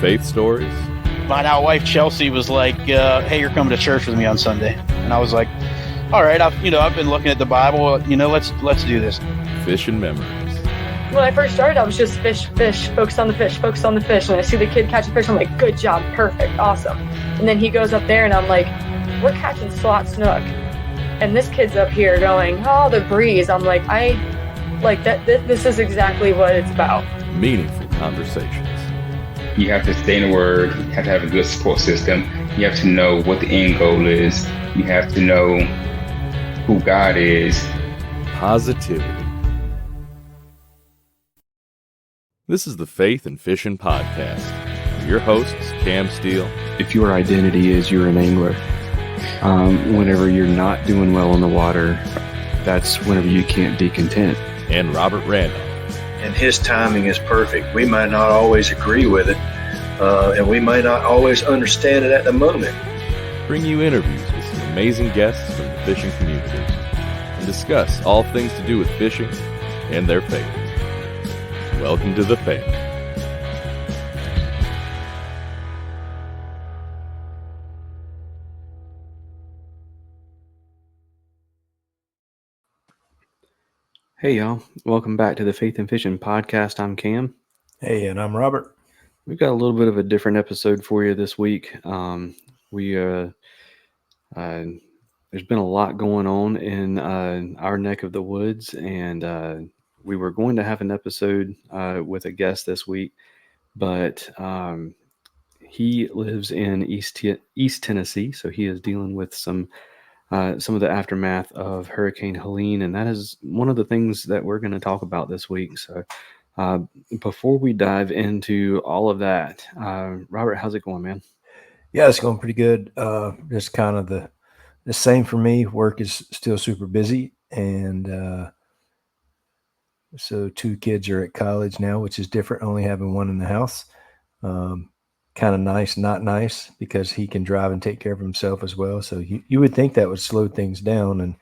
faith stories. My now wife Chelsea was like, "Hey, you're coming to church with me on Sunday," and I was like, "All right, I've been looking at the Bible. Let's do this." Fishing memories. When I first started, I was just fish, focus on the fish. And I see the kid catch a fish, I'm like, good job, perfect, awesome. And then he goes up there and I'm like, we're catching slot snook. And this kid's up here going, oh, the breeze. I'm like, this is exactly what it's about. Meaningful conversations. You have to stay in the Word. You have to have a good support system. You have to know what the end goal is. You have to know who God is. Positivity. This is the Faith and Fishing Podcast. Your hosts, Cam Steele. If your identity is you're an angler, whenever you're not doing well in the water, that's whenever you can't be content. And Robert Randolph. And his timing is perfect. We might not always agree with it, and we might not always understand it at the moment. Bring you interviews with some amazing guests from the fishing community and discuss all things to do with fishing and their faith. Welcome to the family. Hey y'all, welcome back to the Faith and Fishing Podcast. I'm Cam. Hey, and I'm Robert. We've got a little bit of a different episode for you this week. There's been a lot going on in our neck of the woods, and we were going to have an episode with a guest this week, but he lives in East Tennessee, so he is dealing with some of the aftermath of Hurricane Helene, and that is one of the things that we're going to talk about this week. So before we dive into all of that, Robert, how's it going, man? Yeah, it's going pretty good. Just kind of the same for me. Work is still super busy, and so 2 kids are at college now, which is different, only having one in the house. Kind of nice, not nice, because he can drive and take care of himself as well. So you would think that would slow things down, and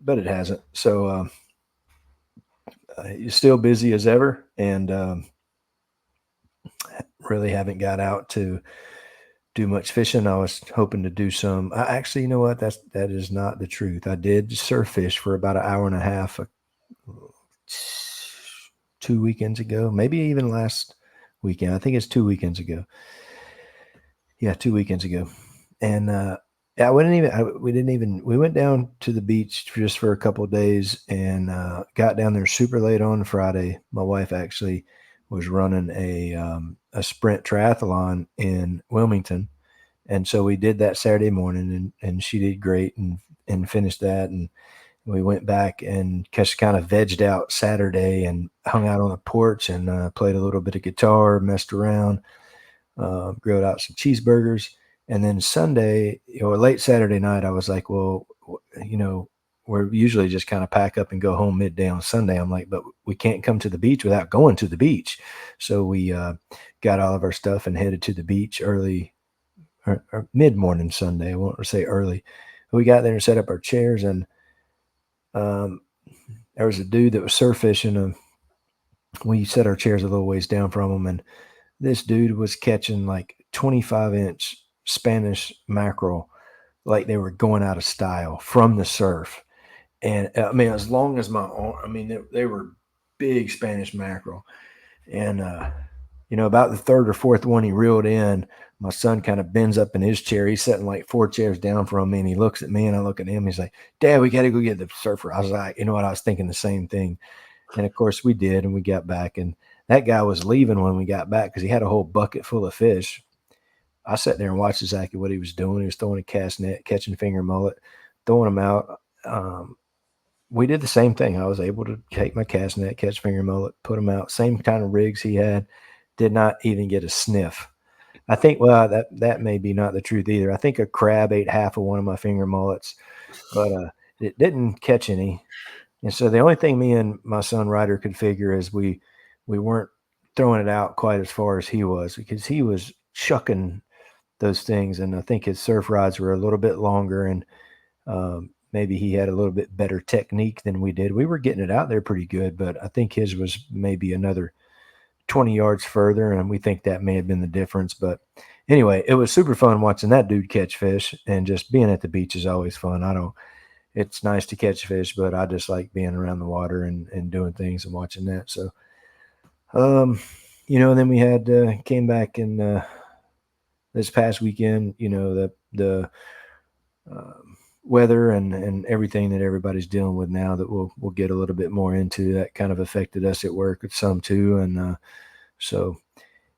but it hasn't. So you're still busy as ever, and really haven't got out to do much fishing. I was hoping to do some. Actually, you know what? That is not the truth. I did surf fish for about an hour and a half 2 weekends ago, maybe even last weekend. I think it's 2 weekends ago. Yeah, 2 weekends ago. And we went down to the beach just for a couple of days, and got down there super late on Friday. My wife actually was running a sprint triathlon in Wilmington. And so we did that Saturday morning, and she did great and finished that. And we went back and kind of vegged out Saturday and hung out on the porch and played a little bit of guitar, messed around, grilled out some cheeseburgers. And then Sunday, late Saturday night, I was like, well, we're usually just kind of pack up and go home midday on Sunday. I'm like, but we can't come to the beach without going to the beach. So we got all of our stuff and headed to the beach early or mid-morning Sunday. I won't say early. We got there and set up our chairs, and there was a dude that was surf fishing. We set our chairs a little ways down from him, and this dude was catching like 25-inch Spanish mackerel, like they were going out of style from the surf. And I mean, as long as my arm, I mean, they were big Spanish mackerel. And, about the third or fourth one he reeled in, my son kind of bends up in his chair. He's sitting like 4 chairs down from me, and he looks at me, and I look at him. He's like, Dad, we got to go get the surfer. I was like, you know what? I was thinking the same thing. And of course we did, and we got back, and that guy was leaving when we got back because he had a whole bucket full of fish. I sat there and watched exactly what he was doing. He was throwing a cast net, catching finger mullet, throwing them out. We did the same thing. I was able to take my cast net, catch finger mullet, put them out. Same kind of rigs he had. Did not even get a sniff. I think, well, that may be not the truth either. I think a crab ate half of one of my finger mullets, but it didn't catch any. And so the only thing me and my son Ryder could figure is we weren't throwing it out quite as far as he was, because he was chucking those things. And I think his surf rods were a little bit longer, and maybe he had a little bit better technique than we did. We were getting it out there pretty good, but I think his was maybe another 20 yards further, and we think that may have been the difference. But anyway, it was super fun watching that dude catch fish, and just being at the beach is always fun. It's nice to catch fish, but I just like being around the water and doing things and watching that. So, and then we had came back and this past weekend, the weather and everything that everybody's dealing with now that we'll get a little bit more into, that kind of affected us at work some too. And so,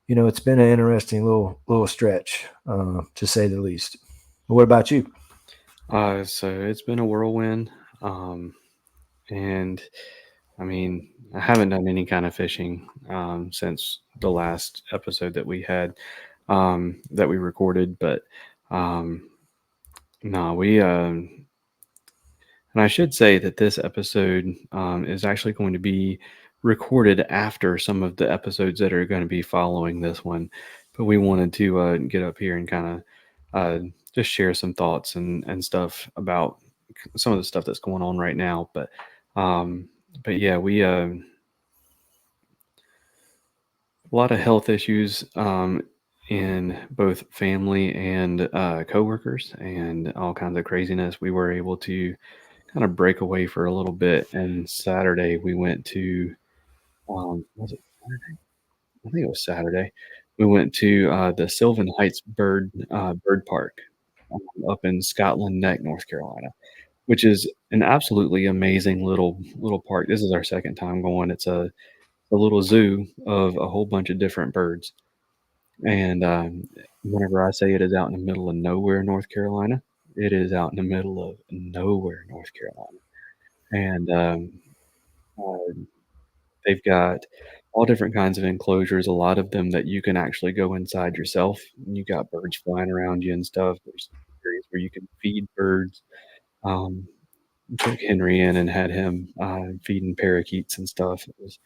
it's been an interesting little stretch, to say the least. What about you? So it's been a whirlwind. And I mean, I haven't done any kind of fishing since the last episode that we had, that we recorded. But no, and I should say that this episode is actually going to be recorded after some of the episodes that are going to be following this one. But we wanted to get up here and kind of just share some thoughts and stuff about some of the stuff that's going on right now. But yeah, we a lot of health issues in both family and coworkers and all kinds of craziness. We were able to kind of break away for a little bit. And Saturday we went to, was it Saturday? I think it was Saturday. We went to the Sylvan Heights Bird Park up in Scotland Neck, North Carolina, which is an absolutely amazing little park. This is our second time going. It's a little zoo of a whole bunch of different birds. And whenever I say it is out in the middle of nowhere, North Carolina, it is out in the middle of nowhere, North Carolina. And they've got all different kinds of enclosures, a lot of them that you can actually go inside yourself. And you got birds flying around you and stuff. There's areas where you can feed birds. Took Henry in and had him feeding parakeets and stuff. It was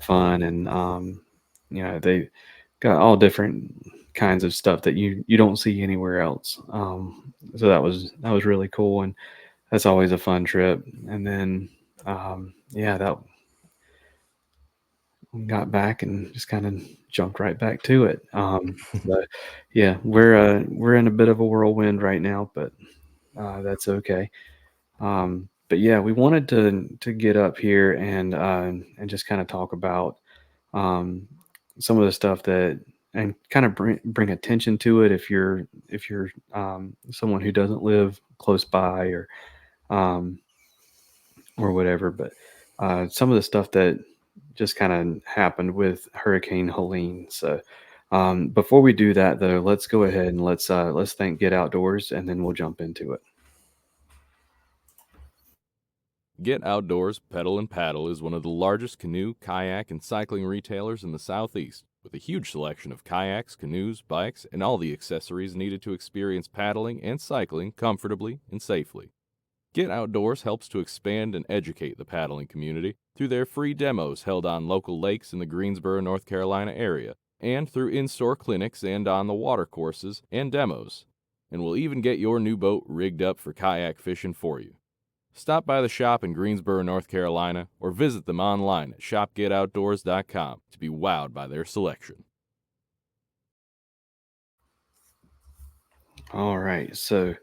fun. And, they got all different kinds of stuff that you don't see anywhere else. So that was really cool. And that's always a fun trip. And then, that got back and just kind of jumped right back to it. But yeah, we're in a bit of a whirlwind right now, but that's okay. But yeah, we wanted to get up here and just kind of talk about some of the stuff that, and kind of bring attention to it if you're someone who doesn't live close by or whatever. But some of the stuff that just kind of happened with Hurricane Helene. So before we do that, though, let's go ahead and let's thank Get Outdoors, and then we'll jump into it. Get Outdoors Pedal and Paddle is one of the largest canoe, kayak, and cycling retailers in the Southeast, with a huge selection of kayaks, canoes, bikes, and all the accessories needed to experience paddling and cycling comfortably and safely. Get Outdoors helps to expand and educate the paddling community through their free demos held on local lakes in the Greensboro, North Carolina area, and through in-store clinics and on the water courses and demos, and will even get your new boat rigged up for kayak fishing for you. Stop by the shop in Greensboro, North Carolina, or visit them online at shopgetoutdoors.com to be wowed by their selection. All right, so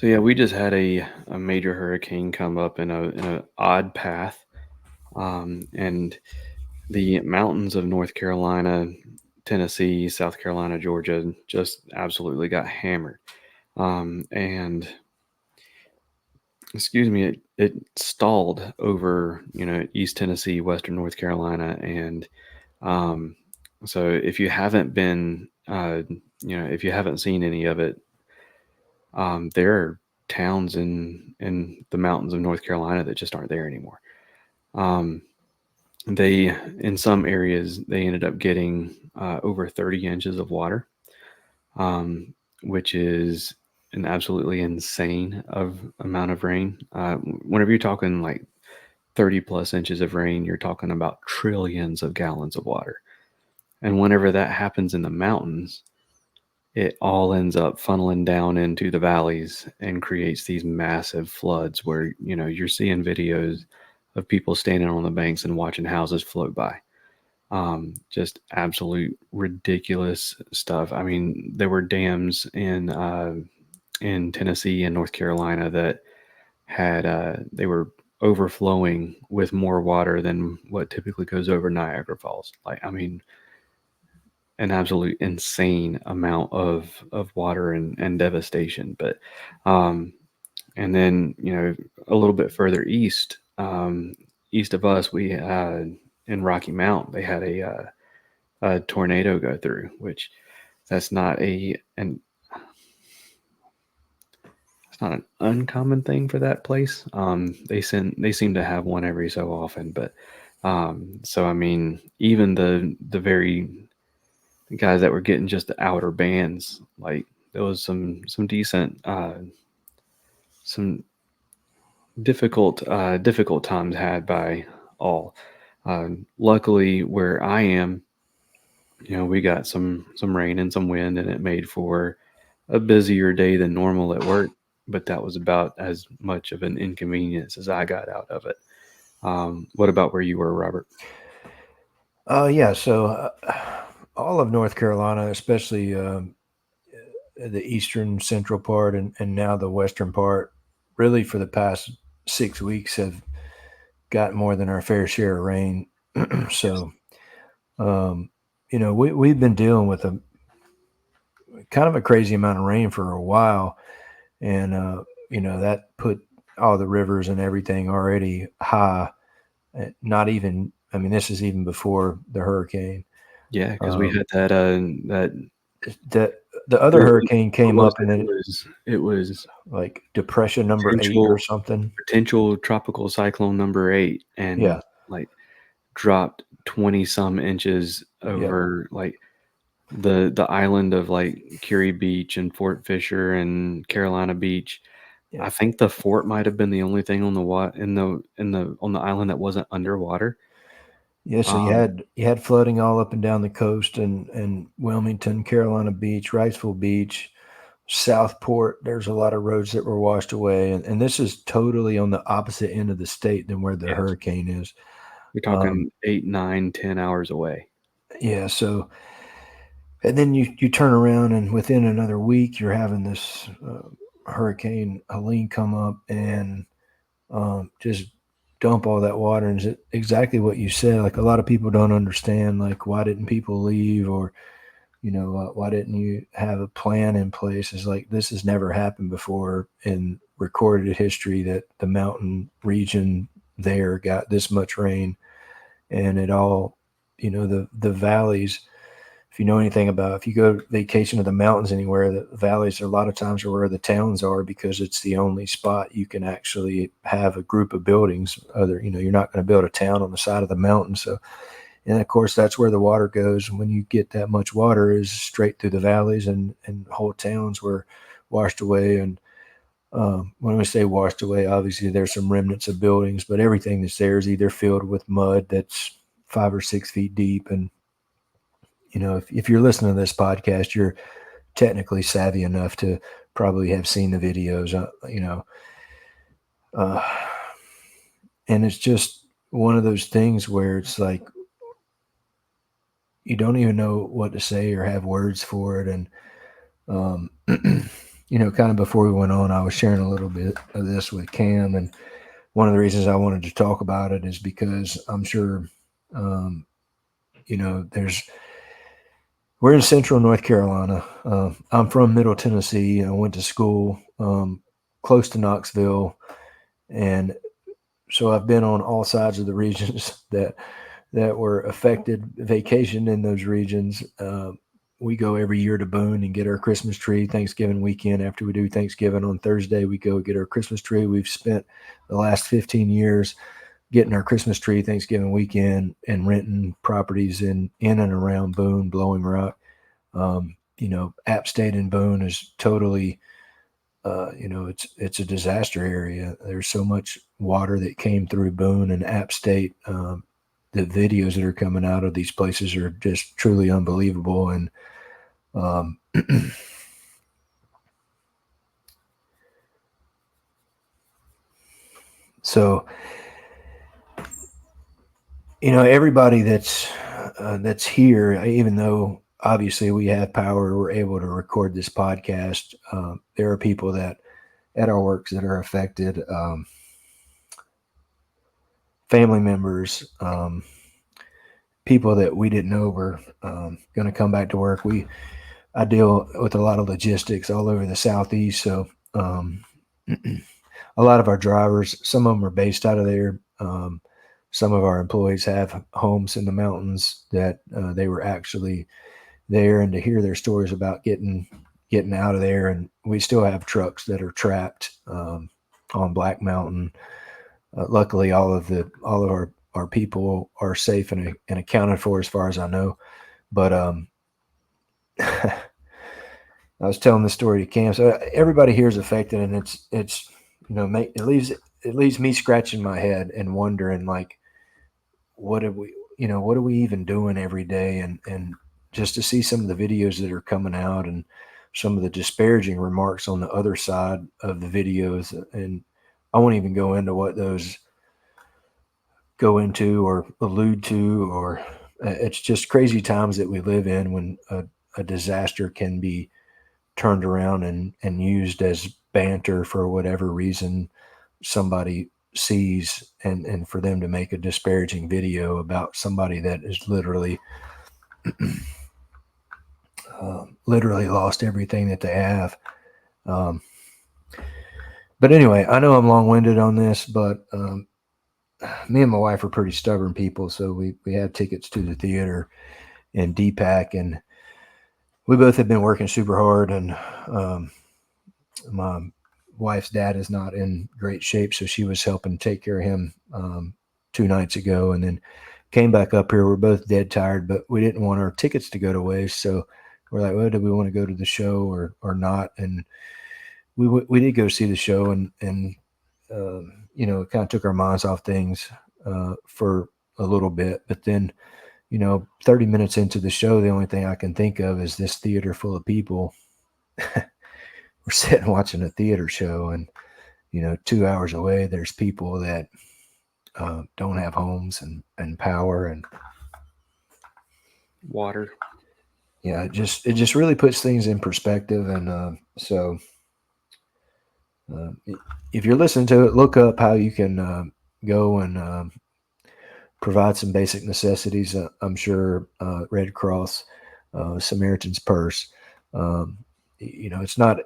yeah, we just had a major hurricane come up in a odd path, and the mountains of North Carolina, Tennessee, South Carolina, Georgia just absolutely got hammered. And excuse me, it stalled over, East Tennessee, Western North Carolina. And so if you haven't been, if you haven't seen any of it, there are towns in the mountains of North Carolina that just aren't there anymore. In some areas, they ended up getting over 30 inches of water, which is an absolutely insane amount of rain. Whenever you're talking like 30 plus inches of rain, you're talking about trillions of gallons of water. And whenever that happens in the mountains, it all ends up funneling down into the valleys and creates these massive floods where, you're seeing videos of people standing on the banks and watching houses float by. Just absolute ridiculous stuff. I mean, there were dams in Tennessee and North Carolina that had they were overflowing with more water than what typically goes over Niagara Falls. Like, I mean, an absolute insane amount of water and devastation. But and then, you know, a little bit further east, east of us, we had in Rocky Mount, they had a tornado go through, which that's not it's not an uncommon thing for that place. They seem to have one every so often, but so I mean, even the very guys that were getting just the outer bands, like there was some decent some difficult times had by all. Luckily, where I am, you know, we got some rain and some wind, and it made for a busier day than normal at work. But that was about as much of an inconvenience as I got out of it. What about where you were, Robert? Yeah. So all of North Carolina, especially the eastern central part and now the western part, really for the past 6 weeks have got more than our fair share of rain. So, you know, we've been dealing with a kind of a crazy amount of rain for a while. And, you know, that put all the rivers and everything already high. Not even, I mean, this is even before the hurricane. Yeah, because we had that the other hurricane came up, and then it was like depression number 8 or something. Potential tropical cyclone number 8, and like dropped 20 some inches over like the island of like Curie Beach and Fort Fisher and Carolina Beach. I think the fort might have been the only thing on the on the island that wasn't underwater. Yeah, so you had flooding all up and down the coast, and Wilmington, Carolina Beach, Wrightsville Beach, Southport. There's a lot of roads that were washed away, and this is totally on the opposite end of the state than where the hurricane is. We're talking 8, 9, 10 hours away. Yeah, so and then you turn around, and within another week, you're having this Hurricane Helene come up and just dump all that water. And it's exactly what you said. Like, a lot of people don't understand, like, why didn't people leave, or, you know, why didn't you have a plan in place? It's like, this has never happened before in recorded history, that the mountain region there got this much rain. And it all, you know, the valleys, if you know anything about, if you go vacation to the mountains anywhere, the valleys a lot of times are where the towns are, because it's the only spot you can actually have a group of buildings. You know, you're not going to build a town on the side of the mountain. So, and of course, that's where the water goes. When you get that much water, is straight through the valleys, and whole towns were washed away. And when we say washed away, obviously there's some remnants of buildings, but everything that's there is either filled with mud that's 5 or 6 feet deep. And you know, if you're listening to this podcast, you're technically savvy enough to probably have seen the videos, you know. And it's just one of those things where it's like, you don't even know what to say or have words for it. And, you know, kind of before we went on, I was sharing a little bit of this with Cam. And one of the reasons I wanted to talk about it is because I'm sure, you know, we're in central North Carolina. I'm from Middle Tennessee. I went to school close to Knoxville. And so I've been on all sides of the regions that were affected, vacation in those regions. We go every year to Boone and get our Christmas tree. Thanksgiving weekend, after we do Thanksgiving on Thursday, we go get our Christmas tree. We've spent the last 15 years getting our Christmas tree Thanksgiving weekend and renting properties in and around Boone, Blowing Rock. You know, App State and Boone is totally, you know, it's a disaster area. There's so much water that came through Boone and App State. The videos that are coming out of these places are just truly unbelievable. And so everybody that's here, even though obviously we have power, we're able to record this podcast. There are people that at our works that are affected, family members, people that we didn't know were going to come back to work. I deal with a lot of logistics all over the Southeast, so a lot of our drivers, some of them are based out of there. Some of our employees have homes in the mountains that they were actually there, and to hear their stories about getting out of there, and we still have trucks that are trapped on Black Mountain. Luckily, all of our people are safe and accounted for, as far as I know. But I was telling the story to Cam, so everybody here is affected, and it's it leaves me scratching my head and wondering, like, what are we even doing every day, and just to see some of the videos that are coming out and some of the disparaging remarks on the other side of the videos, and I won't even go into what those go into or allude to, or it's just crazy times that we live in when a disaster can be turned around and used as banter for whatever reason somebody sees, and for them to make a disparaging video about somebody that is literally lost everything that they have. But anyway, I know I'm long-winded on this, but me and my wife are pretty stubborn people, so we have tickets to the theater in DPAC, and we both have been working super hard, and my wife's dad is not in great shape, so she was helping take care of him 2 nights ago, and then came back up here. We're both dead tired, but we didn't want our tickets to go to waste, so we're like, well, do we want to go to the show or not? And we did go see the show, and it kind of took our minds off things for a little bit, but then 30 minutes into the show, the only thing I can think of is this theater full of people. We're sitting watching a theater show, and 2 hours away there's people that don't have homes and power and water. Yeah, it just really puts things in perspective. And so if you're listening to it, look up how you can go and provide some basic necessities. I'm sure Red Cross, Samaritan's Purse. It's not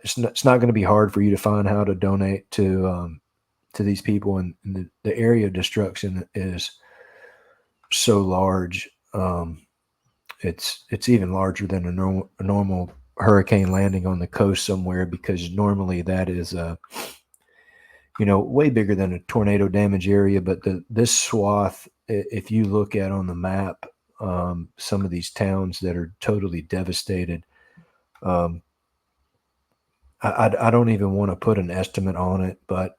going to be hard for you to find how to donate to these people, and the area of destruction is so large. It's even larger than a normal hurricane landing on the coast somewhere, because normally that is way bigger than a tornado damage area. But this swath, if you look at on the map, some of these towns that are totally devastated, I don't even want to put an estimate on it, but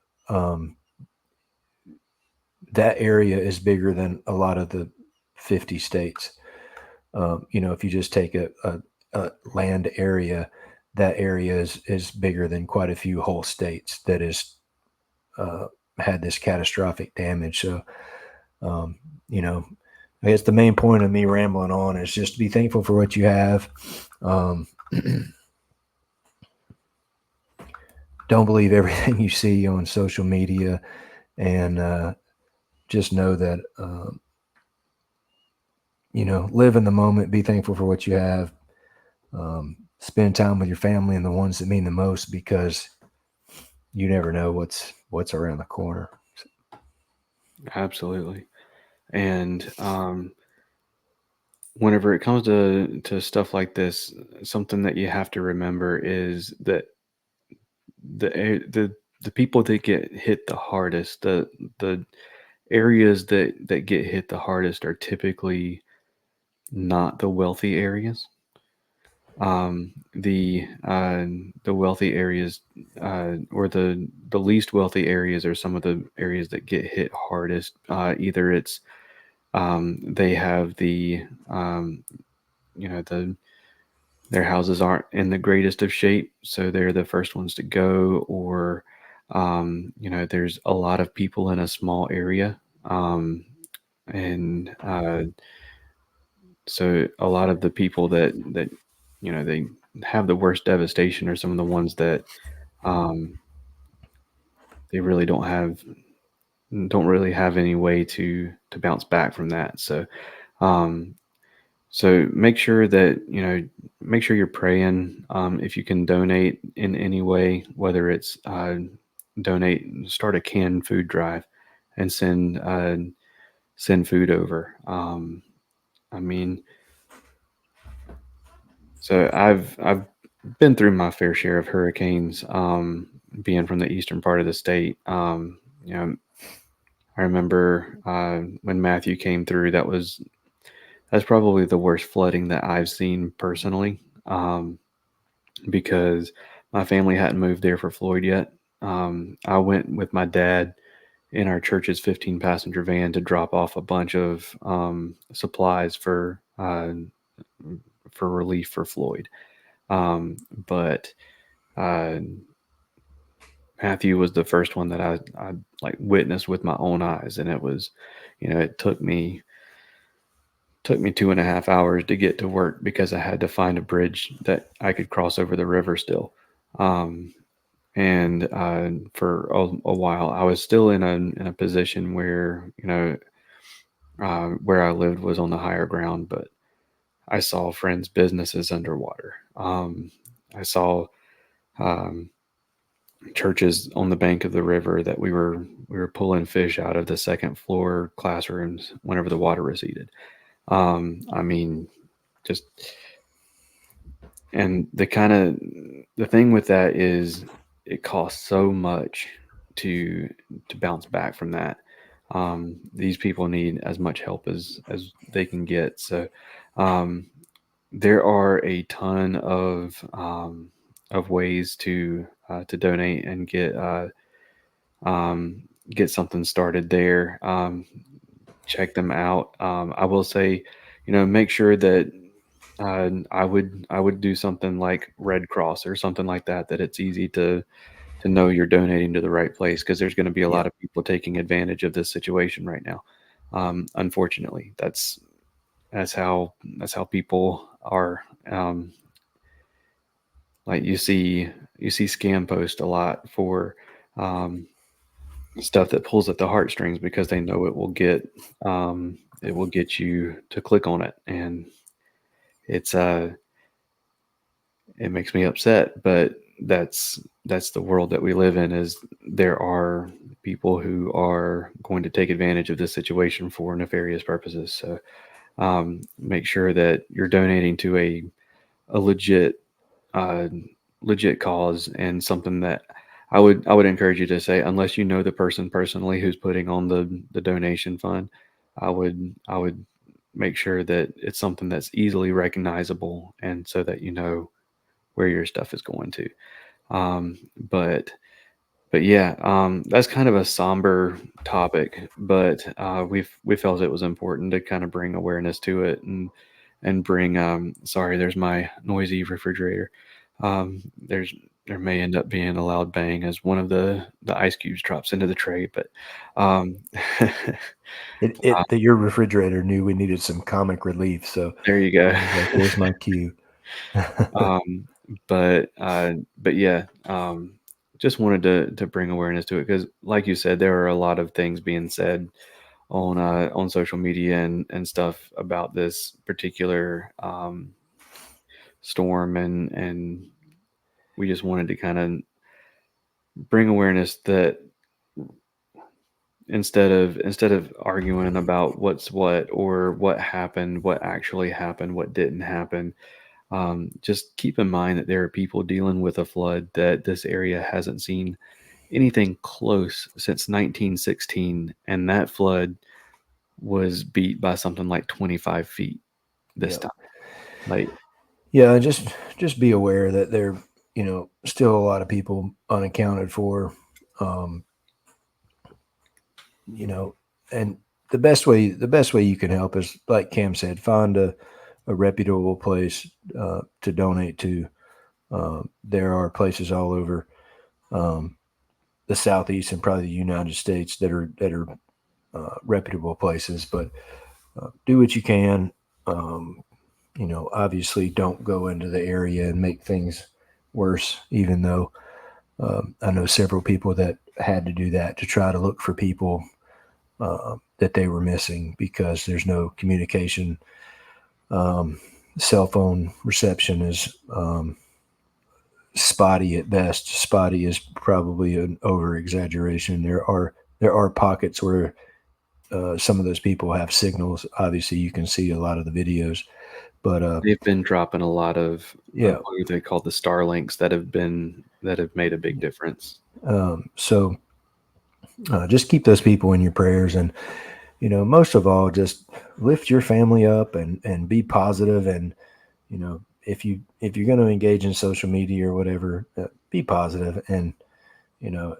that area is bigger than a lot of the 50 states. If you just take a land area, that area is bigger than quite a few whole states that is had this catastrophic damage. So, I guess the main point of me rambling on is just to be thankful for what you have. Don't believe everything you see on social media, and just know that, live in the moment, be thankful for what you have, spend time with your family and the ones that mean the most, because you never know what's around the corner. Absolutely. And whenever it comes to stuff like this, something that you have to remember is that the people that get hit the hardest, the areas that get hit the hardest are typically not the wealthy areas. The wealthy areas, or the least wealthy areas, are some of the areas that get hit hardest. Either it's they have their houses aren't in the greatest of shape, so they're the first ones to go, or there's a lot of people in a small area. and so a lot of the people that they have the worst devastation are some of the ones that they really don't really have any way to bounce back from that. Um, so make sure that make sure you're praying. If you can donate in any way, whether it's start a canned food drive and send food over. I mean, so I've been through my fair share of hurricanes. Being from the eastern part of the state, I remember when Matthew came through. That's probably the worst flooding that I've seen personally, because my family hadn't moved there for Floyd yet. I went with my dad in our church's 15 passenger van to drop off a bunch of supplies for relief for Floyd. But uh, Matthew was the first one that I like witnessed with my own eyes, and it was, it took me 2.5 hours to get to work because I had to find a bridge that I could cross over the river still. And for a while, I was still in a position where where I lived was on the higher ground, but I saw friends' businesses underwater. I saw um, churches on the bank of the river that we were pulling fish out of the second floor classrooms whenever the water receded. I mean, just and the thing with that is it costs so much to bounce back from that. These people need as much help as they can get. So um, there are a ton of ways to donate and get something started there. Check them out. I will say, make sure that I would do something like Red Cross or something like that. That it's easy to know you're donating to the right place, because there's going to be a Yeah. lot of people taking advantage of this situation right now. Unfortunately, that's how people are. Like you see scam posts a lot for um, stuff that pulls at the heartstrings because they know it will get you to click on it, and it's it makes me upset, but that's the world that we live in. Is there are people who are going to take advantage of this situation for nefarious purposes. So make sure that you're donating to a uh, legit cause, and something that I would encourage you to say, unless you know the person personally who's putting on the donation fund. I would make sure that it's something that's easily recognizable, and so that you know where your stuff is going to. Um, but but yeah, that's kind of a somber topic, but we felt it was important to kind of bring awareness to it, and bring. Sorry, there's my noisy refrigerator. There may end up being a loud bang as one of the ice cubes drops into the tray, but um, Your refrigerator knew we needed some comic relief, so there you go. like, there's my cue. um, but yeah, just wanted to bring awareness to it, because, like you said, there are a lot of things being said on social media and stuff about this particular storm, and we just wanted to kind of bring awareness that instead of arguing about what's what, or what happened, what actually happened, what didn't happen. Just keep in mind that there are people dealing with a flood that this area hasn't seen anything close since 1916, and that flood was beat by something like 25 feet this Yeah. time. Like, Yeah, just be aware that there, still a lot of people unaccounted for. Um, and the best way you can help is, like Cam said, find a reputable place to donate to. There are places all over the Southeast and probably the United States that are reputable places, but do what you can. Obviously don't go into the area and make things worse, even though I know several people that had to do that to try to look for people that they were missing because there's no communication. Cell phone reception is spotty at best. Spotty is probably an over exaggeration. There are pockets where some of those people have signals. Obviously, you can see a lot of the videos, but They've been dropping a lot of yeah. what they call the Starlinks that have made a big difference. So just keep those people in your prayers, and most of all, just lift your family up and be positive. And if you're going to engage in social media or whatever, be positive. And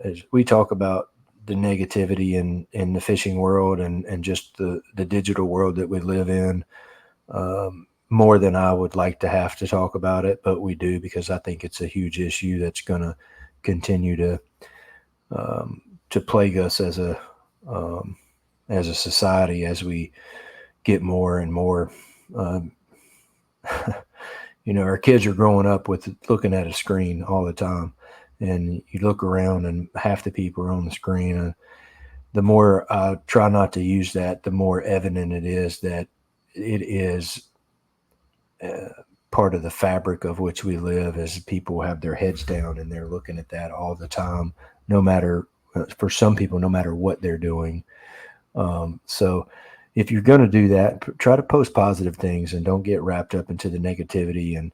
as we talk about the negativity in the fishing world and just the digital world that we live in, more than I would like to have to talk about it, but we do, because I think it's a huge issue that's going to continue to plague us as a society as we get more and more. Our kids are growing up with looking at a screen all the time, and you look around and half the people are on the screen. And the more I try not to use that, the more evident it is that it is part of the fabric of which we live, as people have their heads down and they're looking at that all the time, no matter, for some people, no matter what they're doing. So if you're going to do that, try to post positive things and don't get wrapped up into the negativity, and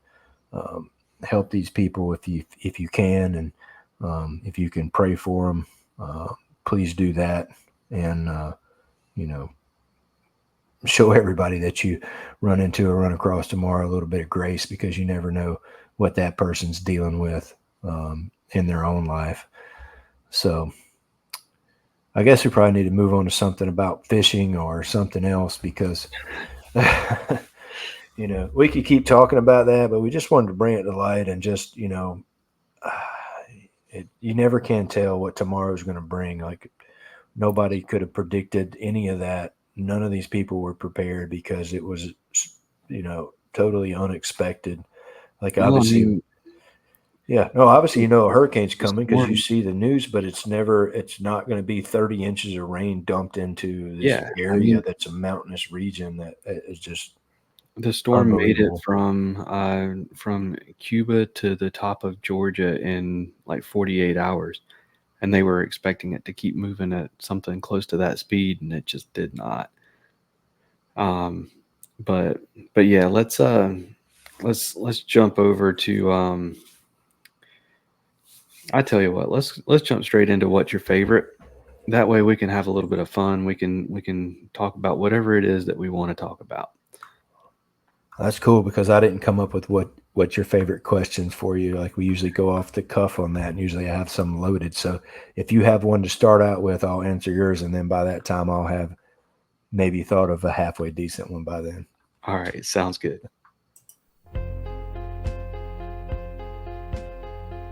help these people if you can. And if you can pray for them, please do that. And, show everybody that you run into or run across tomorrow a little bit of grace, because you never know what that person's dealing with in their own life. So I guess we probably need to move on to something about fishing or something else, because we could keep talking about that, but we just wanted to bring it to light. And just you never can tell what tomorrow's going to bring. Like, nobody could have predicted any of that. None of these people were prepared, because it was totally unexpected. Like, obviously, obviously, a hurricane's coming because you see the news, but it's not going to be 30 inches of rain dumped into this area that's a mountainous region that is just. The storm made it from Cuba to the top of Georgia in like 48 hours, and they were expecting it to keep moving at something close to that speed, and it just did not. But yeah, let's jump over to I tell you what, let's jump straight into what's your favorite. That way we can have a little bit of fun. We can talk about whatever it is that we want to talk about. That's cool, because I didn't come up with what's your favorite questions for you. Like, we usually go off the cuff on that, and usually I have some loaded. So if you have one to start out with, I'll answer yours, and then by that time I'll have maybe thought of a halfway decent one by then. All right, sounds good.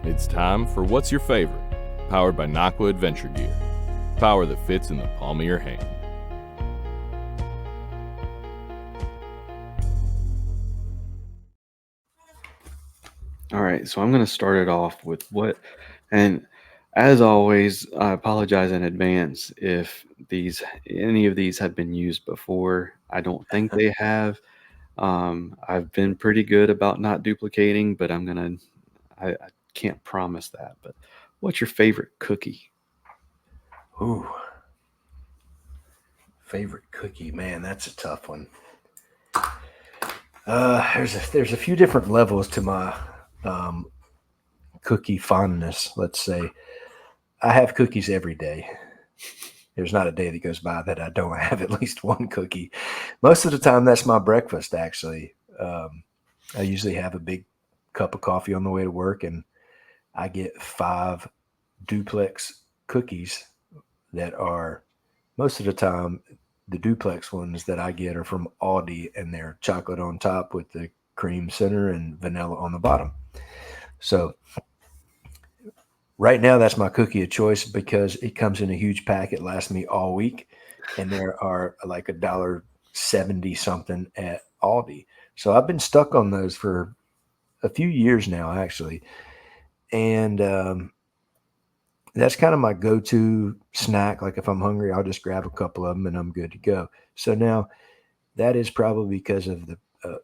It's time for What's Your Favorite, powered by Nakwa Adventure Gear. Power that fits in the palm of your hand. All right, so I'm going to start it off with and as always, I apologize in advance if any of these have been used before. I don't think they have. I've been pretty good about not duplicating, but I can't promise that. But what's your favorite cookie? Ooh, favorite cookie, man, that's a tough one. There's a few different levels to my cookie fondness. Let's say I have cookies every day. There's not a day that goes by that I don't have at least one cookie. Most of the time, that's my breakfast, actually. I usually have a big cup of coffee on the way to work, and I get 5 duplex cookies that are, most of the time, the duplex ones that I get are from Aldi, and they're chocolate on top with the cream center and vanilla on the bottom. So right now, that's my cookie of choice, because it comes in a huge pack. It lasts me all week. and there are like $1.70 something at Aldi. So I've been stuck on those for a few years now, actually, and that's kind of my go-to snack. Like if I'm hungry, I'll just grab a couple of them and I'm good to go. So now that is probably because of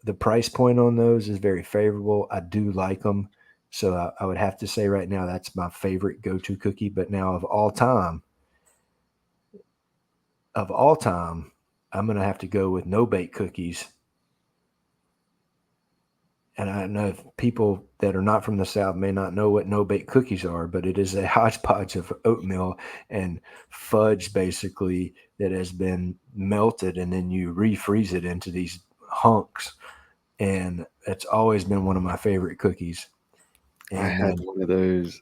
the price point on those is very favorable. I do like them, so I would have to say right now that's my favorite go-to cookie. But now of all time, I'm gonna have to go with no bake cookies. And I know people that are not from the South may not know what no bake cookies are, but it is a hodgepodge of oatmeal and fudge basically that has been melted and then you refreeze it into these hunks. And it's always been one of my favorite cookies. I And had one of those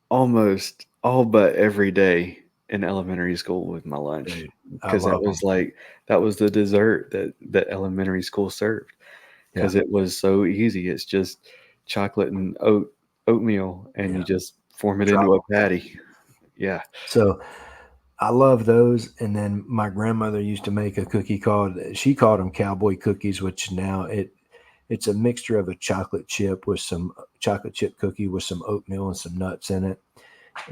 almost all but every day in elementary school with my lunch dude, I because love them. that was the dessert that elementary school served Yeah, because it was so easy. It's just chocolate and oatmeal, and you yeah. just form it Drop into a 'em. patty. Yeah. So I love those. And then my grandmother used to make a cookie she called them cowboy cookies, which now it's a mixture of a chocolate chip cookie with some oatmeal and some nuts in it.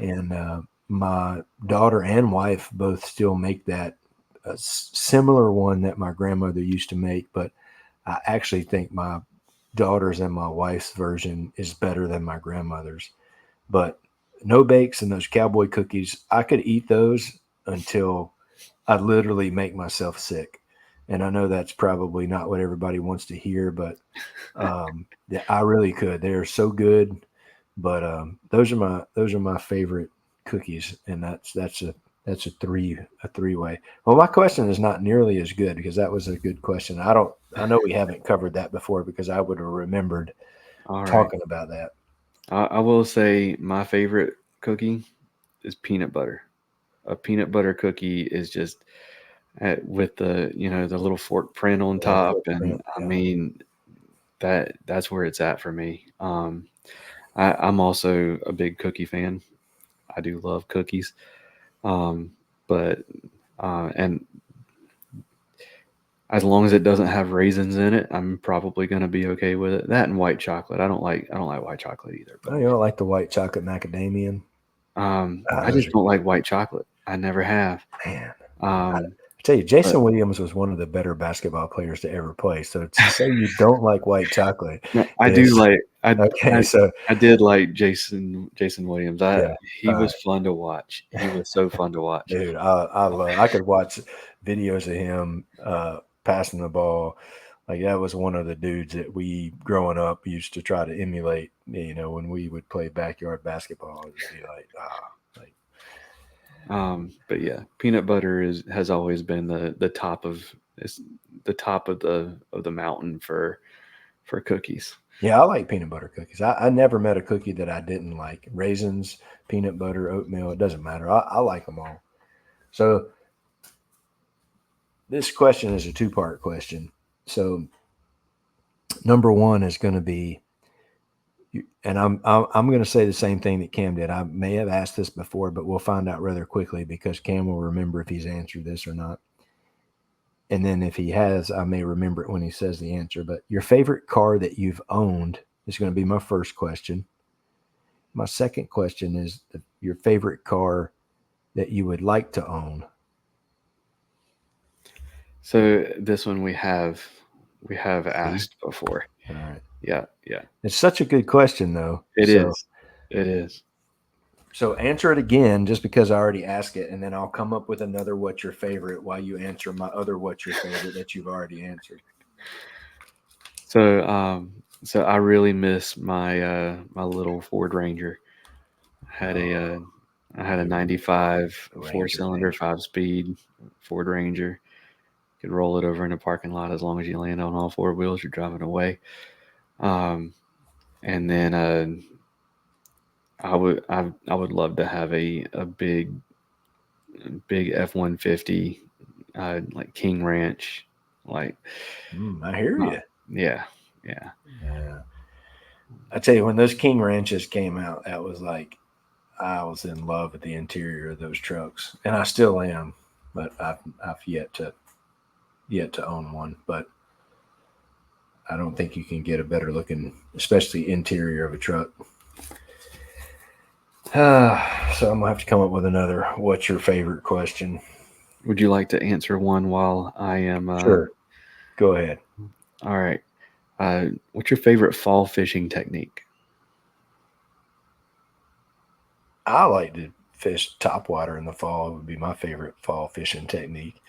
And my daughter and wife both still make that similar one that my grandmother used to make, but I actually think my daughter's and my wife's version is better than my grandmother's. But no bakes and those cowboy cookies, I could eat those until I literally make myself sick. And I know that's probably not what everybody wants to hear, but yeah, I really could. They're so good. But those are my favorite cookies, and that's a three-way. Well, my question is not nearly as good because that was a good question. I know we haven't covered that before because I would have remembered All right. talking about that. I will say my favorite cookie is peanut butter. A peanut butter cookie is just with the little fork print on Yeah, top, and footprint. I Yeah. mean that's where it's at for me. I'm also a big cookie fan. I do love cookies, um, but and as long as it doesn't have raisins in it, I'm probably going to be okay with it. That and white chocolate. I don't like white chocolate either, Oh, but you don't like the white chocolate macadamia? I Those just are don't like white chocolate. I never have. man. I Um, tell you, but Jason Williams was one of the better basketball players to ever play. So to say you don't like white chocolate no, I do is like okay. So I did like Jason Williams. yeah, He was fun to watch. He was so fun to watch. dude, I could watch videos of him passing the ball. Like that was one of the dudes that we growing up used to try to emulate. You know, when we would play backyard basketball, it would be like like But yeah, peanut butter has always been the top of is the top of the mountain for cookies. yeah, I like peanut butter cookies. I never met a cookie that I didn't like. Raisins, peanut butter, oatmeal, it doesn't matter. I like them all. So this question is a two-part question. So number one is going to be, and I'm going to say the same thing that Cam did. I may have asked this before, but we'll find out rather quickly because Cam will remember if he's answered this or not. And then if he has, I may remember it when he says the answer. But your favorite car that you've owned is going to be my first question. My second question is your favorite car that you would like to own. So this one we have See? asked before. All right. Yeah, yeah. It's such a good question, though. It is. It is. So answer it again just because I already asked it, and then I'll come up with another what's your favorite while you answer my other what's your favorite that you've already answered. So I really miss my little Ford Ranger. I had I had a 95 Ranger, four-cylinder, Ranger. 5-speed Ford Ranger. Could roll it over in a parking lot as long as you land on all four wheels. You're driving away. Um, and then I would love to have a big F-150 like King Ranch, like I hear uh, you. yeah, yeah. Yeah. I tell you, when those King Ranches came out, that was like I was in love with the interior of those trucks, and I still am. but I've yet to own one. But I don't think you can get a better looking, especially interior of a truck. So I'm gonna have to come up with another. What's your favorite question? Would you like to answer one while I am? Sure, go ahead. All right. What's your favorite fall fishing technique? I like to fish topwater in the fall. It would be my favorite fall fishing technique.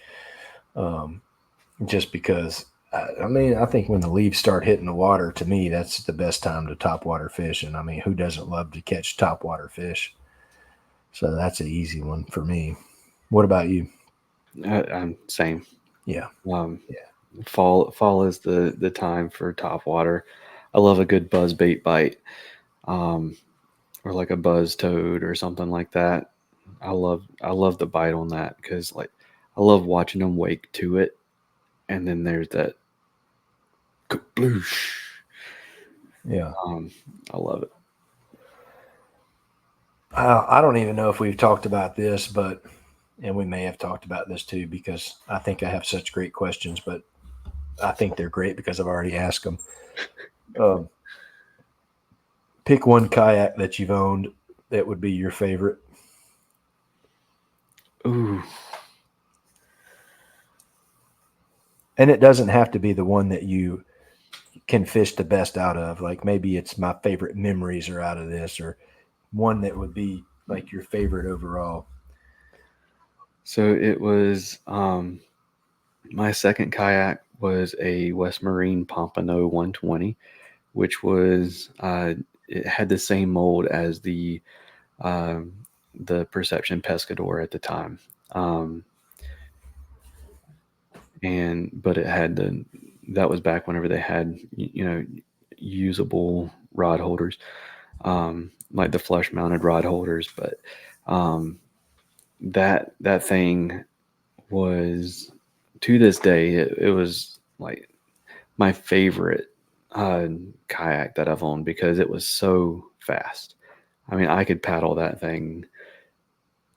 Just because, I mean, I think when the leaves start hitting the water, to me, that's the best time to topwater fish. And I mean, who doesn't love to catch topwater fish? So that's an easy one for me. What about you? I'm same. Yeah. Um, Yeah. fall is the time for top water. I love a good buzz bait bite, or like a buzz toad or something like that. I love the bite on that because like I love watching them wake to it, and then there's that kabloosh. Yeah. I love it. I don't even know if we've talked about this, but, and we may have talked about this too, because I think I have such great questions, but I think they're great because I've already asked them. Um, Pick one kayak that you've owned that would be your favorite. Ooh, And it doesn't have to be the one that you can fish the best out of. Like maybe it's my favorite memories are out of this, or one that would be like your favorite overall. so it was my second kayak was a West Marine Pompano 120, which was it had the same mold as um, the Perception Pescador at the time, and but it had that was back whenever they had usable rod holders, like the flush mounted rod holders, but um, that thing was, to this day, it was like my favorite kayak that I've owned because it was so fast. I mean, I could paddle that thing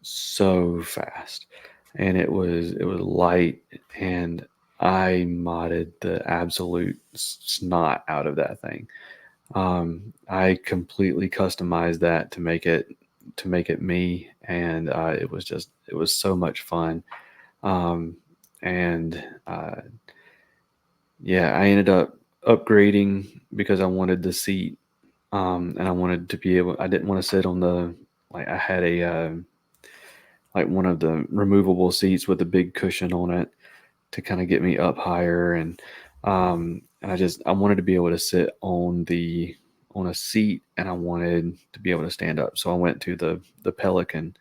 so fast, and it was light, and I modded the absolute snot out of that thing. I completely customized that to make it me, and it was so much fun. Um, and Yeah, I ended up upgrading because I wanted the seat, and I wanted to be able. I didn't want to sit on the like I had a like one of the removable seats with a big cushion on it to kind of get me up higher, and I wanted to be able to sit on a seat, and I wanted to be able to stand up. So I went to the Pelican,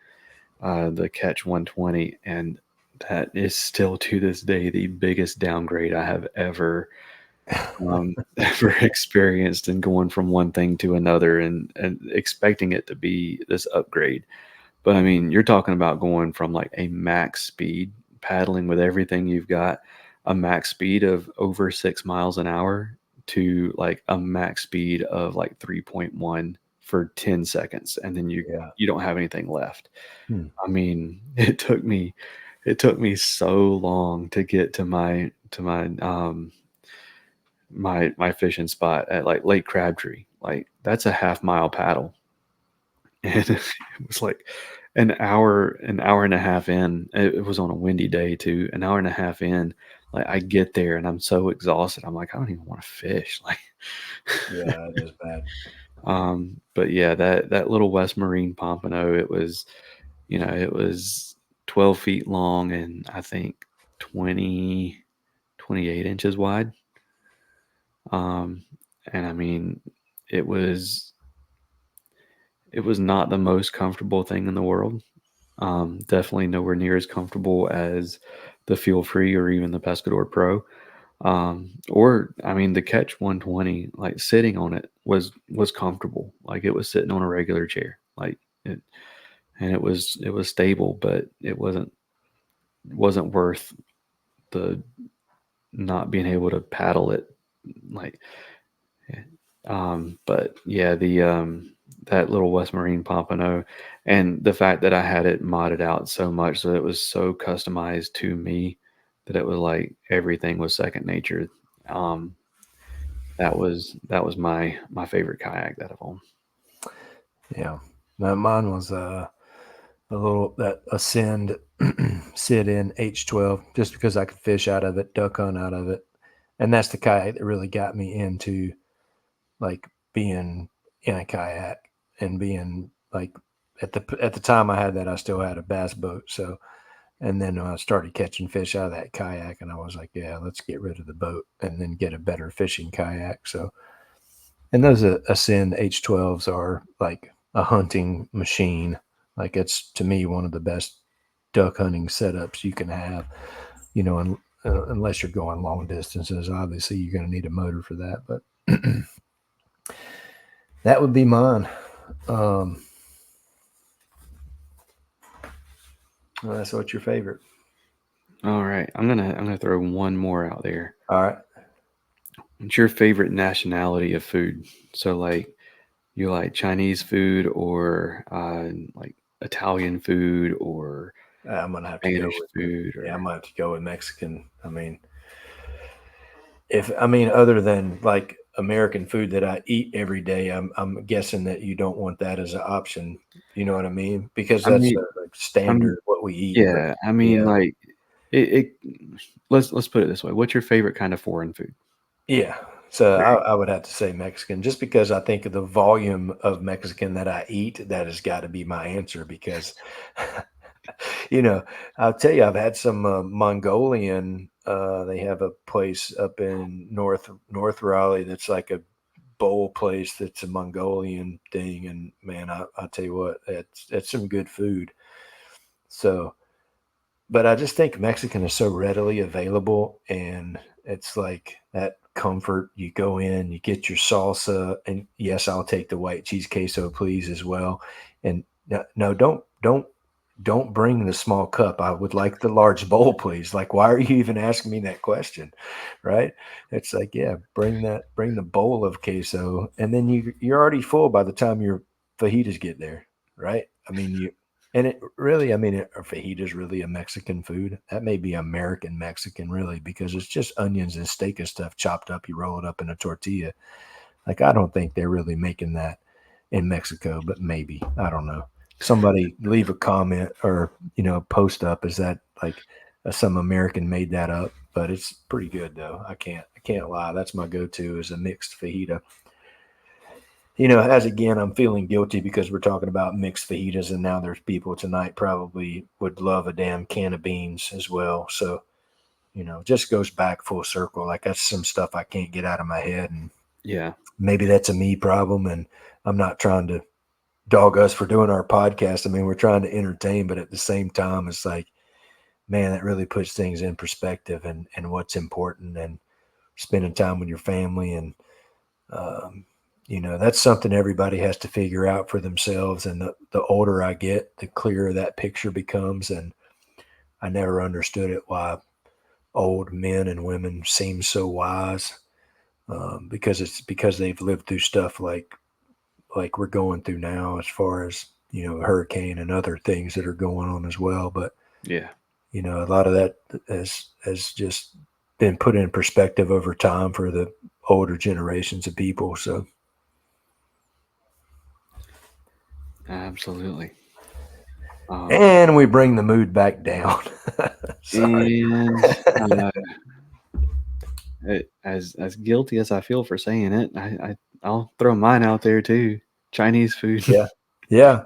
the Catch 120, and that is still to this day the biggest downgrade I have ever experienced, and going from one thing to another, and expecting it to be this upgrade. But I mean, you're talking about going from like a max speed paddling with everything you've got, a max speed of over 6 miles an hour, to like a max speed of like 3.1 for 10 seconds. And then you, Yeah. you don't have anything left. Hmm. I mean, it took me so long to get to my fishing spot at like Lake Crabtree. Like that's a half-mile paddle. And it was like an hour and a half in. It was on a windy day too. An hour and a half in, like I get there and I'm so exhausted. I'm like, I don't even want to fish. Like, Yeah, that is bad. but yeah, that little West Marine Pompano, it was 12 feet long and I think 28 inches wide. Um, and I mean, it was it was not the most comfortable thing in the world. Definitely nowhere near as comfortable as the Feel Free or even the Pescador Pro. Or I mean, the Catch 120, like sitting on it was comfortable. Like it was sitting on a regular chair, like it, and it was stable, but it wasn't worth the not being able to paddle it. Like, but yeah, that little West Marine Pompano, and the fact that I had it modded out so much so it was so customized to me that it was like everything was second nature. Um, that was my favorite kayak that I've owned. Yeah. Now, mine was a little that Ascend sit in H12 just because I could fish out of it, duck hunt out of it. And that's the kayak that really got me into like being in a kayak and being like at the time I had that, I still had a bass boat. So, and then I started catching fish out of that kayak, and I was like, yeah, let's get rid of the boat and then get a better fishing kayak. So, and those Ascend H12s are like a hunting machine. Like it's to me one of the best duck hunting setups you can have. And unless you're going long distances, obviously you're going to need a motor for that. But that would be mine. Well, that's what's your favorite? All right, I'm gonna throw one more out there. All right. What's your favorite nationality of food? So like you like Chinese food or like Italian food or I'm gonna have to go Spanish with food yeah. I'm or gonna have to go with Mexican. I mean, other than like American food that I eat every day, I'm guessing that you don't want that as an option. You know what I mean? Because I that's mean like standard what we eat. But yeah, I mean yeah, like it let's put it this way. What's your favorite kind of foreign food? yeah. So There I would have to say Mexican, just because I think of the volume of Mexican that I eat. That has got to be my answer because you know, I'll tell you, I've had some Mongolian. They have a place up in North Raleigh that's like a bowl place that's a Mongolian thing, and man, I'll tell you what, it's some good food. So, but I just think Mexican is so readily available, and it's like that comfort. You go in, you get your salsa, and yes, I'll take the white cheese queso, please, as well. And no, don't bring the small cup. I would like the large bowl, please. Like, why are you even asking me that question? Right? It's like, yeah, bring the bowl of queso, and then you're already full by the time your fajitas get there, right? I mean, and it really, I mean, are fajitas really a Mexican food? That may be American Mexican, really, because it's just onions and steak and stuff chopped up. You roll it up in a tortilla. Like, I don't think they're really making that in Mexico, but maybe. I don't know. Somebody leave a comment or, post up. Is that like some American made that up? But it's pretty good though. I can't lie. That's my go-to is a mixed fajita. As again, I'm feeling guilty because we're talking about mixed fajitas, and now there's people tonight probably would love a damn can of beans as well. So, just goes back full circle. Like that's some stuff I can't get out of my head, and yeah. maybe that's a me problem. And I'm not trying to dog us for doing our podcast. I mean, we're trying to entertain, but at the same time, it's like, man, that really puts things in perspective and what's important, and spending time with your family. And, that's something everybody has to figure out for themselves. And the older I get, the clearer that picture becomes. And I never understood it, why old men and women seem so wise, because it's because they've lived through stuff like we're going through now, as far as hurricane and other things that are going on as well. But Yeah. a lot of that has just been put in perspective over time for the older generations of people. So Absolutely. and we bring the mood back down. Sorry. And as guilty as I feel for saying it, I'll throw mine out there too. Chinese food. Yeah. You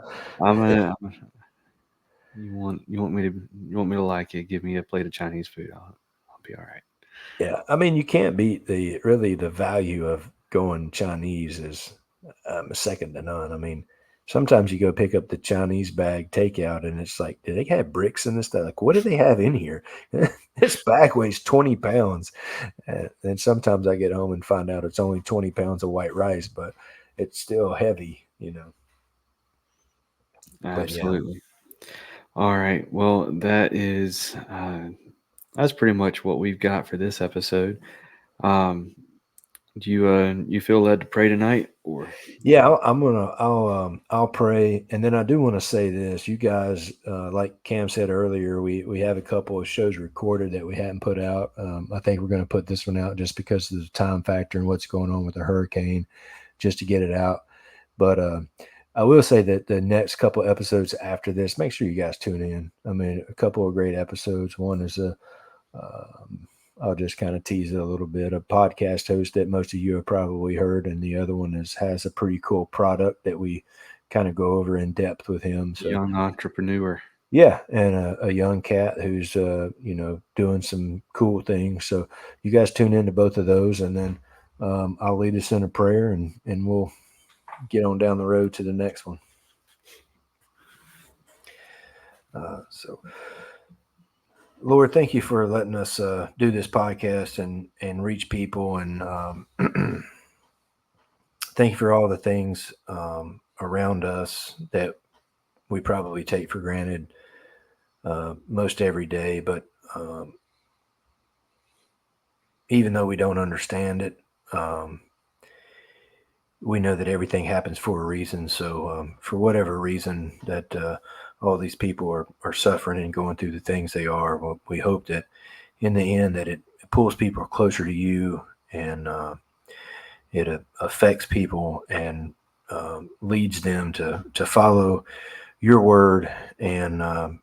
want me to like it? Give me a plate of Chinese food. I'll be all right. Yeah. I mean, you can't beat the value of going Chinese is second to none. I mean, sometimes you go pick up the Chinese bag takeout, and it's like, do they have bricks in this stuff? Like, what do they have in here? This bag weighs 20 pounds. And sometimes I get home and find out it's only 20 pounds of white rice, but it's still heavy. But yeah. Absolutely. All right. Well, that's pretty much what we've got for this episode. Do you feel led to pray tonight, or? Yeah, I'll pray, and then I do want to say this. You guys, like Cam said earlier, we have a couple of shows recorded that we hadn't put out. I think we're going to put this one out just because of the time factor and what's going on with the hurricane, just to get it out. But I will say that the next couple of episodes after this, make sure you guys tune in. I mean, a couple of great episodes. One is I'll just kind of tease it a little bit. A podcast host that most of you have probably heard, and the other one has a pretty cool product that we kind of go over in depth with him. So, young entrepreneur. Yeah, and a young cat who's doing some cool things. So you guys tune into both of those, and then I'll lead us in a prayer, and we'll get on down the road to the next one. So. Lord, thank you for letting us do this podcast and reach people. And thank you for all the things around us that we probably take for granted most every day. But even though we don't understand it, we know that everything happens for a reason. So for whatever reason that all these people are suffering and going through the things they are, well, we hope that in the end that it pulls people closer to you, and it affects people and leads them to follow your word, and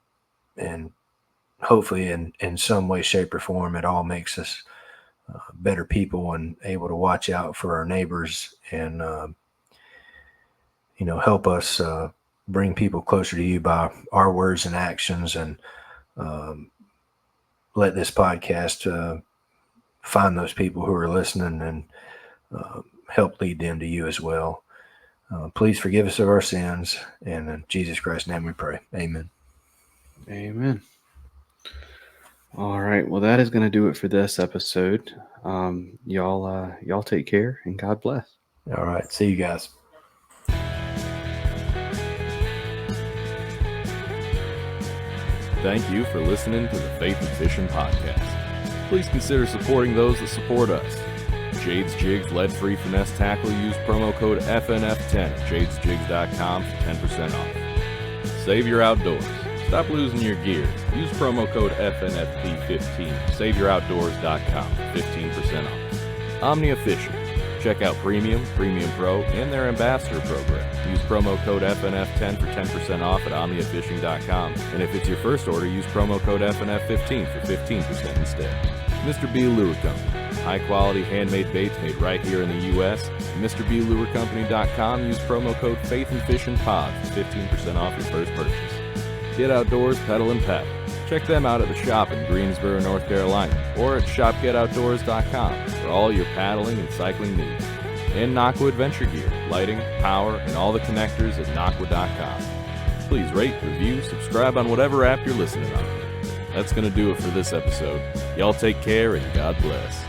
hopefully in some way, shape, or form, it all makes us better people and able to watch out for our neighbors and help us bring people closer to you by our words and actions, and let this podcast find those people who are listening and help lead them to you as well. Please forgive us of our sins, and in Jesus Christ's name we pray. Amen. Amen. All right. Well, that is going to do it for this episode. Y'all take care, and God bless. All right. See you guys. Thank you for listening to the Faith and Fishing Podcast. Please consider supporting those that support us. Jade's Jigs lead-free finesse tackle. Use promo code FNF10 at jadesjigs.com for 10% off. Save your outdoors. Stop losing your gear. Use promo code FNFP15. SaveYourOutdoors.com for 15% off. Omnia Fishing. Check out Premium, Premium Pro, and their Ambassador Program. Use promo code FNF10 for 10% off at OmniaFishing.com. And if it's your first order, use promo code FNF15 for 15% instead. Mr. B Lure Company. High-quality handmade baits made right here in the U.S. MrBLureCompany.com. Use promo code FaithAndFishingPod for 15% off your first purchase. Get Outdoors, Pedal and Paddle. Check them out at the shop in Greensboro, North Carolina, or at ShopGetOutdoors.com for all your paddling and cycling needs. And Naqua Adventure Gear, lighting, power, and all the connectors at Naqua.com. Please rate, review, subscribe on whatever app you're listening on. That's going to do it for this episode. Y'all take care, and God bless.